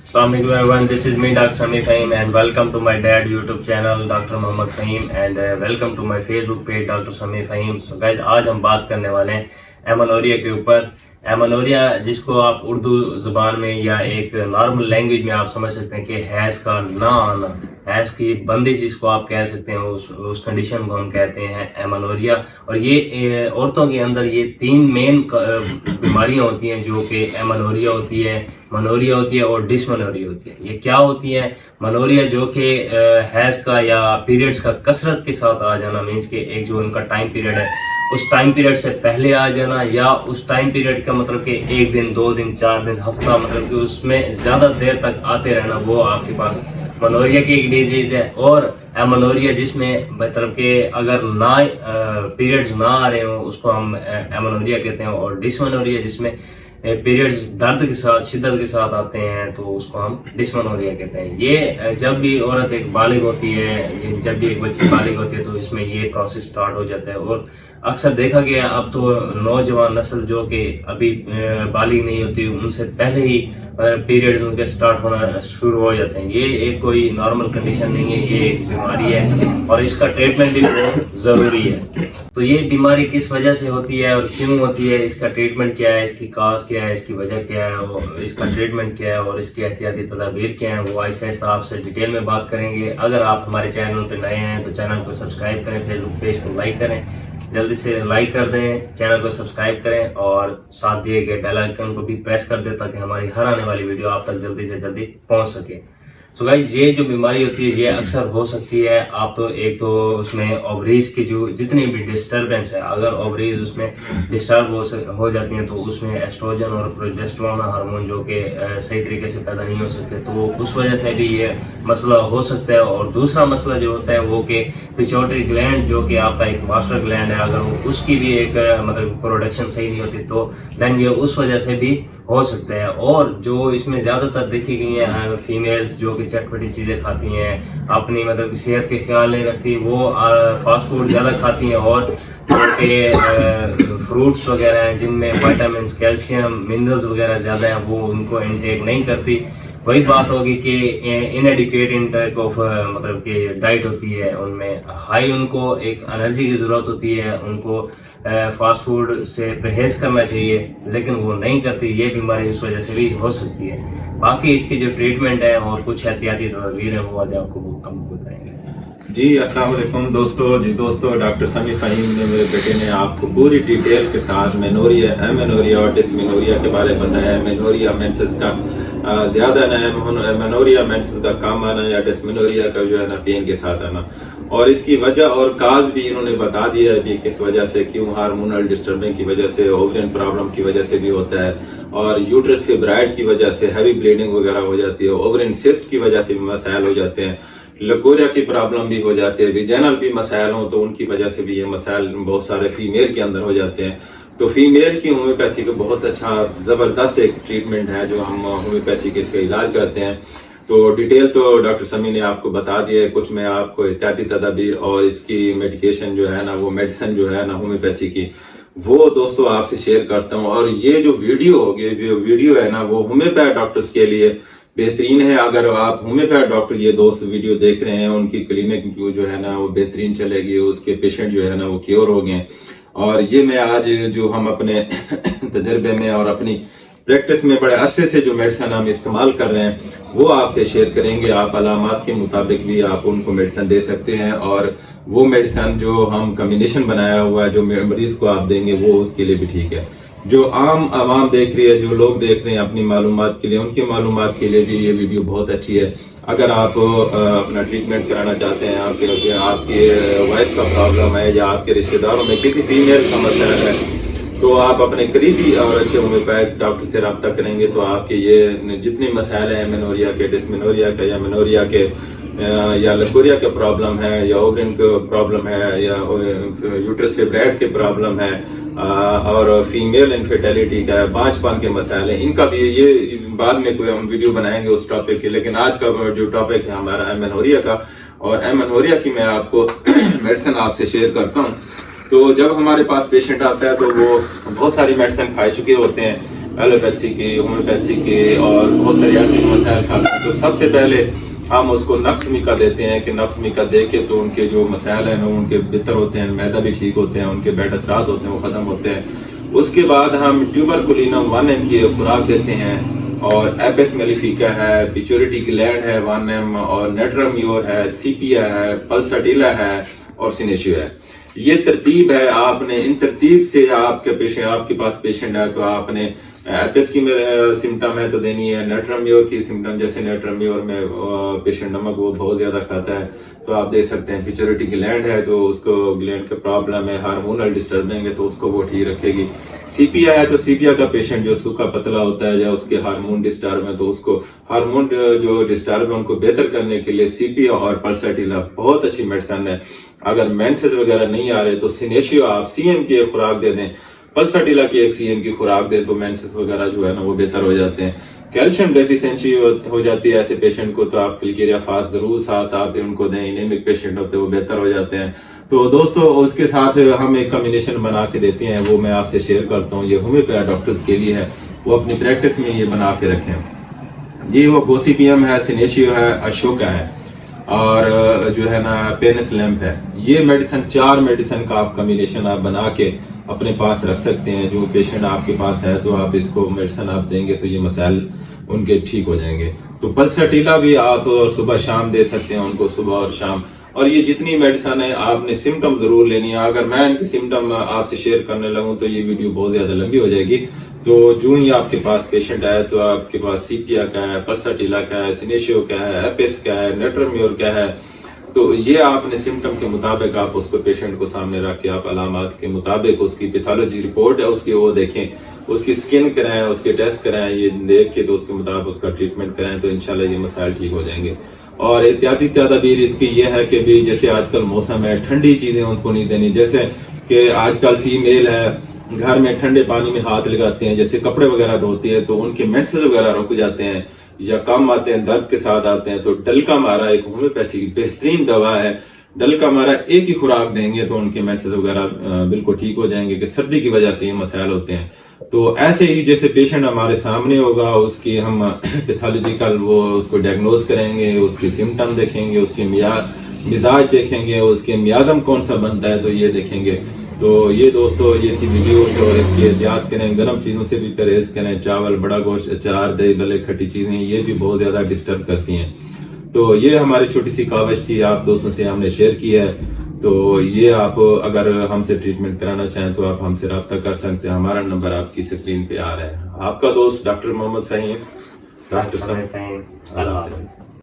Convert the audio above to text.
Assalamualaikum everyone, this is me Dr. Sami Fahim and welcome to my dad YouTube channel Dr. Mohammad Fahim and welcome to my Facebook page Dr. Sami Fahim। So guys, आज हम बात करने वाले हैं amenorrhoea के ऊपर। Amenorrhoea जिसको आप उर्दू ज़ुबान में या एक नॉर्मल लैंग्वेज में आप समझ सकते हैं कि हैज़ का ना आना, हैज़ की बंदिश जिसको आप कह सकते हैं, उस कंडीशन को हम कहते हैं एमनोरिया। और ये औरतों के अंदर ये तीन मेन बीमारियां होती हैं जो कि एमनोरिया होती है, मनोरिया होती है और डिसमनोरिया होती है। ये क्या होती है? मनोरिया जो कि हैज़ का या पीरियड्स का कसरत के साथ आ जाना, मीन्स के एक जो उनका टाइम पीरियड है उस टाइम पीरियड से पहले आ जाना, या उस टाइम पीरियड का मतलब कि 1 दिन 2 दिन 4 दिन हफ्ता, मतलब कि उसमें ज़्यादा देर तक आते रहना, वो आपके पास मनोरिया की एक डिजीज़ है। और एमनोरिया जिसमें मतलब कि अगर ना पीरियड्स ना आ रहे हो उसको हम एमनोरिया कहते हैं। और डिसमनोरिया जिसमें पीरियड्स दर्द के साथ, शिद्दत के साथ आते हैं तो उसको हम डिसमनोरिया कहते हैं। ये जब भी औरत एक बालिग होती है, जब भी एक बच्ची बालिग होती है तो इसमें ये प्रोसेस स्टार्ट हो जाता है। और अक्सर देखा गया अब तो नौजवान नस्ल जो कि अभी बालिग नहीं होती उनसे पहले ही पीरियड्स उनके स्टार्ट होना शुरू हो जाते हैं। ये एक कोई नॉर्मल कंडीशन नहीं है, ये एक बीमारी है और इसका ट्रीटमेंट भी बहुत ज़रूरी है। तो ये बीमारी किस वजह से होती है और क्यों होती है, इसका ट्रीटमेंट क्या है, इसकी काज क्या है, इसकी वजह क्या है और इसका ट्रीटमेंट क्या है और इसकी एहतियाती तदाबीर क्या है, वो आहिस्ता आहिस्ता आपसे डिटेल में बात करेंगे। अगर आप हमारे चैनल पर नए हैं तो चैनल को सब्सक्राइब करें, फेसबुक पेज को लाइक करें, जल्दी से लाइक कर दें, चैनल को सब्सक्राइब करें और साथ दिए गए बेल आइकन को भी प्रेस कर दें ताकि हमारी हर आने वाली वीडियो आप तक जल्दी से जल्दी पहुंच सके। तो गाइज ये जो बीमारी होती है ये अक्सर हो सकती है। आप तो एक तो उसमें ओवरीज की जो जितनी भी डिस्टर्बेंस है, अगर ओवरीज उसमें डिस्टर्ब हो जाती हैं तो उसमें एस्ट्रोजन और प्रोजेस्टेरोन हार्मोन जो कि सही तरीके से पैदा नहीं हो सकते, तो उस वजह से भी ये मसला हो सकता है। और दूसरा मसला जो होता है वो कि पिट्यूटरी ग्लैंड जो कि आपका एक मास्टर ग्लैंड है, अगर उसकी भी एक मतलब प्रोडक्शन सही नहीं होती तो देन ये उस वजह से भी हो सकता है। और जो इसमें ज़्यादातर देखी गई है फीमेल्स जो कि चटपटी चीज़ें खाती हैं, अपनी मतलब सेहत के ख्याल नहीं रखती, वो फास्ट फूड ज़्यादा खाती हैं और फ्रूट्स वगैरह हैं जिनमें विटामिन, कैल्शियम, मिनरल्स वगैरह ज़्यादा हैं, वो उनको इनटेक नहीं करती। वही बात होगी कि इनएडिक्वेट इनटेक ऑफ मतलब कि डाइट होती है, उनमें हाई उनको एक एनर्जी की ज़रूरत होती है, उनको फास्ट फूड से परहेज करना चाहिए लेकिन वो नहीं करती। ये बीमारी इस वजह से भी हो सकती है। बाकी इसकी जो ट्रीटमेंट है और कुछ एहतियाती तदबीर है वो आज आपको हम बताएंगे। जी अस्सलाम वालेकुम दोस्तों डॉक्टर समी फ़हीम ने, मेरे बेटे ने आपको पूरी डिटेल के साथ मेनोरिया, एमेनोरिया और डिसमेनोरिया के बारे में बताया। मेनोरिया मेंसेस का ज़्यादा आना है, मेनोरिया मेंसेस का कम आना या डिसमेनोरिया का जो है ना पेन के साथ आना, और इसकी वजह और काज भी इन्होंने बता दिया है कि किस वजह से, क्यों हार्मोनल डिस्टर्बेंस की वजह से, ओवरियन प्रॉब्लम की वजह से भी होता है, और यूट्रस फिब्राइड की वजह से हैवी ब्लीडिंग वगैरह हो जाती है, ओवरियन सिस्ट की वजह से भी मसाइल हो जाते हैं, लकोरिया की प्रॉब्लम भी हो जाती है, विजाइनल भी मसाइल हो तो उनकी वजह से भी ये मसाइल बहुत सारे फीमेल के अंदर हो जाते हैं। तो फीमेल की होम्योपैथी का बहुत अच्छा ज़बरदस्त एक ट्रीटमेंट है जो हम होम्योपैथी के इसका इलाज करते हैं। तो डिटेल तो डॉक्टर समी ने आपको बता दिया है, कुछ मैं आपको एहतियाती तदाबीर और इसकी मेडिकेशन जो है ना, वो मेडिसिन जो है ना होम्योपैथी की, वो दोस्तों आपसे शेयर करता हूँ। और ये जो वीडियो है ना, वो होम्योपैथ डॉक्टर्स के लिए बेहतरीन है। अगर आप होम्योपैथ डॉक्टर ये दोस्त वीडियो देख रहे हैं, उनकी क्लिनिक जो है ना वो बेहतरीन चलेगी, उसके पेशेंट जो है ना वो क्योर हो गए। और ये मैं आज जो हम अपने तजर्बे में और अपनी प्रैक्टिस में बड़े अरसे से जो मेडिसिन हम इस्तेमाल कर रहे हैं वो आपसे शेयर करेंगे। आप अलामात के मुताबिक भी आप उनको मेडिसिन दे सकते हैं, और वो मेडिसिन जो हम कम्बिनेशन बनाया हुआ है जो मरीज को आप देंगे वो उसके लिए भी ठीक है। जो आम आवाम देख रही है, जो लोग देख रहे हैं अपनी मालूमात के लिए, उनकी मालूमात के लिए भी ये वीडियो बहुत अच्छी है। अगर आप अपना ट्रीटमेंट कराना चाहते हैं, आपके वाइफ का प्रॉब्लम है या आपके रिश्तेदारों में किसी फीमेल का मसला है, तो आप अपने करीबी और अच्छे होम्योपैथ डॉक्टर से रब्ता करेंगे तो आपके ये जितने मसाइल हैं मेनोरिया के, डिसमेनोरिया के या मेनोरिया के या लकोरिया के प्रॉब्लम है, या ओवरिन के प्रॉब्लम है, या यूट्रस फिब्राइड के प्रॉब्लम है, और फीमेल इनफर्टिलिटी का, बांझपन के मसाइल हैं, इनका भी ये बाद में कोई हम वीडियो बनाएंगे उस टॉपिक के। लेकिन आज का जो टॉपिक है हमारा एमेनोरिया का, और एमेनोरिया की मैं आपको मेडिसिन आपसे शेयर करता हूँ। तो जब हमारे पास पेशेंट आता है तो वो बहुत सारी मेडिसिन खा चुके होते हैं, एलोपैथी के, होम्योपैथी के और बहुत सारे ऐसे मसाइल खाते हैं। तो सबसे पहले हम उसको नफ्स मिका देते हैं कि नफ्स मिका दे के तो उनके जो मसाइल हैं उनके बेहतर होते हैं, मैदा भी ठीक होते हैं, उनके बैड असरात होते हैं वो ख़त्म होते हैं। उसके बाद हम ट्यूबरकुलिनम 1 की खुराक देते हैं, और एपिस मेलिफिका है, पिट्यूटरी ग्लैंड है 1 और नेट्राम्योर है, सीपिया है, पल्साटिला है और सिनेशियो है। ये तरतीब है। आपने इन तरतीब से आपके पास पेशेंट है तो आपने एपिस की सिम्टम है तो देनी है, नेट्राम्योर की सिम्टम, जैसे नेट्राम्योर में पेशेंट नमक वो बहुत ज्यादा खाता है तो आप दे सकते हैं। पिट्यूटरी ग्लैंड है तो उसको ग्लैंड का प्रॉब्लम है, हार्मोनल डिस्टर्बिंग है तो उसको वो ठीक रखेगी। सीपिया है तो सीपिया का पेशेंट जो सूखा पतला होता है या उसके हार्मोन डिस्टर्ब है तो उसको हार्मोन जो डिस्टर्ब है उनको बेहतर करने के लिए सीपिया और पल्साटिला बहुत अच्छी मेडिसिन है। अगर मेंसेस वगैरह नहीं आ रहे तो सिनेशियो आप सीएम की एक खुराक दे दें, पल्साटिला की एक सीएम की खुराक दें तो मेंसेस वगैरह जो है ना वो बेहतर हो जाते हैं। कैल्शियम डेफिशिएंसी हो जाती है ऐसे पेशेंट को तो आप क्लिकेरिया फास्ट जरूर साथ साथ उनको दें। एनीमिक पेशेंट होते हैं वो बेहतर हो जाते हैं। तो दोस्तों उसके साथ हम एक कॉम्बिनेशन बना के देते हैं, वो मैं आपसे शेयर करता हूँ। ये होम्योपैथ डॉक्टर्स के लिए है, वो अपनी प्रैक्टिस में ये बना के रखें। ये वो गोसिपियम है, सिनेशियो है, अशोका है और जो है ना पेनिस लैम्प है। ये मेडिसिन 4 मेडिसिन का आप कॉम्बिनेशन आप बना के अपने पास रख सकते हैं। जो पेशेंट आपके पास है तो आप इसको मेडिसिन आप देंगे तो ये मसाइल उनके ठीक हो जाएंगे। तो पल्साटिला भी आप सुबह शाम दे सकते हैं उनको, सुबह और शाम। और ये जितनी मेडिसिन है आपने सिम्टम जरूर लेनी है। अगर मैं इनके सिम्टम आपसे शेयर करने लगूं तो ये वीडियो बहुत ज्यादा लंबी हो जाएगी। तो जो ही आपके पास पेशेंट आए तो आपके पास सीपिया का है, पल्साटिला का है, सिनेशियो का है, एपिस का है, नेट्राम्योर का है, तो ये आपने सिम्टम के मुताबिक आप उसको पेशेंट को सामने रख के आप अलामात के मुताबिक उसकी पैथोलॉजी रिपोर्ट है उसकी वो देखें, उसकी स्किन कराएं, उसके टेस्ट कराएं, ये देख के तो उसके मुताबिक उसका ट्रीटमेंट कराएं तो इंशाल्लाह ये मसाइल ठीक हो जाएंगे। और एहतियाती तदाबीर इसकी ये है कि भी जैसे आजकल मौसम है, ठंडी चीजें उनको नहीं देनी। जैसे कि आजकल फीमेल है घर में ठंडे पानी में हाथ लगाते हैं, जैसे कपड़े वगैरह धोती है तो उनके मेंसेस वगैरह रुक जाते हैं या कम आते हैं, दर्द के साथ आते हैं। तो डलका मारा एक होम्योपैथी की बेहतरीन दवा है। डलका मारा एक ही खुराक देंगे तो उनके मेंसेस वगैरह बिल्कुल ठीक हो जाएंगे कि सर्दी की वजह से ये मसाइल होते हैं। तो ऐसे ही जैसे पेशेंट हमारे सामने होगा उसकी हम पैथोलॉजिकल वो उसको डायग्नोज करेंगे, उसकी सिम्टम देखेंगे, उसके मिजाज देखेंगे, उसके मियाजम कौन सा बनता है तो ये देखेंगे। तो ये दोस्तों ये थी वीडियो। और इसकी एहतियात करें, गर्म चीज़ों से भी परहेज करें। चावल, बड़ा गोश्त, अचार, दही भल्ले, खट्टी चीज़ें ये भी बहुत ज़्यादा डिस्टर्ब करती हैं। तो ये हमारी छोटी सी काविश थी, आप दोस्तों से हमने शेयर की है। तो ये आप अगर हमसे ट्रीटमेंट कराना चाहें तो आप हमसे रब्ता कर सकते हैं। हमारा नंबर आपकी स्क्रीन पे आ रहा है। आपका दोस्त डॉक्टर मोहम्मद फ़हीम, डॉक्टर समीर फ़हीम। अल्लाह हाफ़िज़।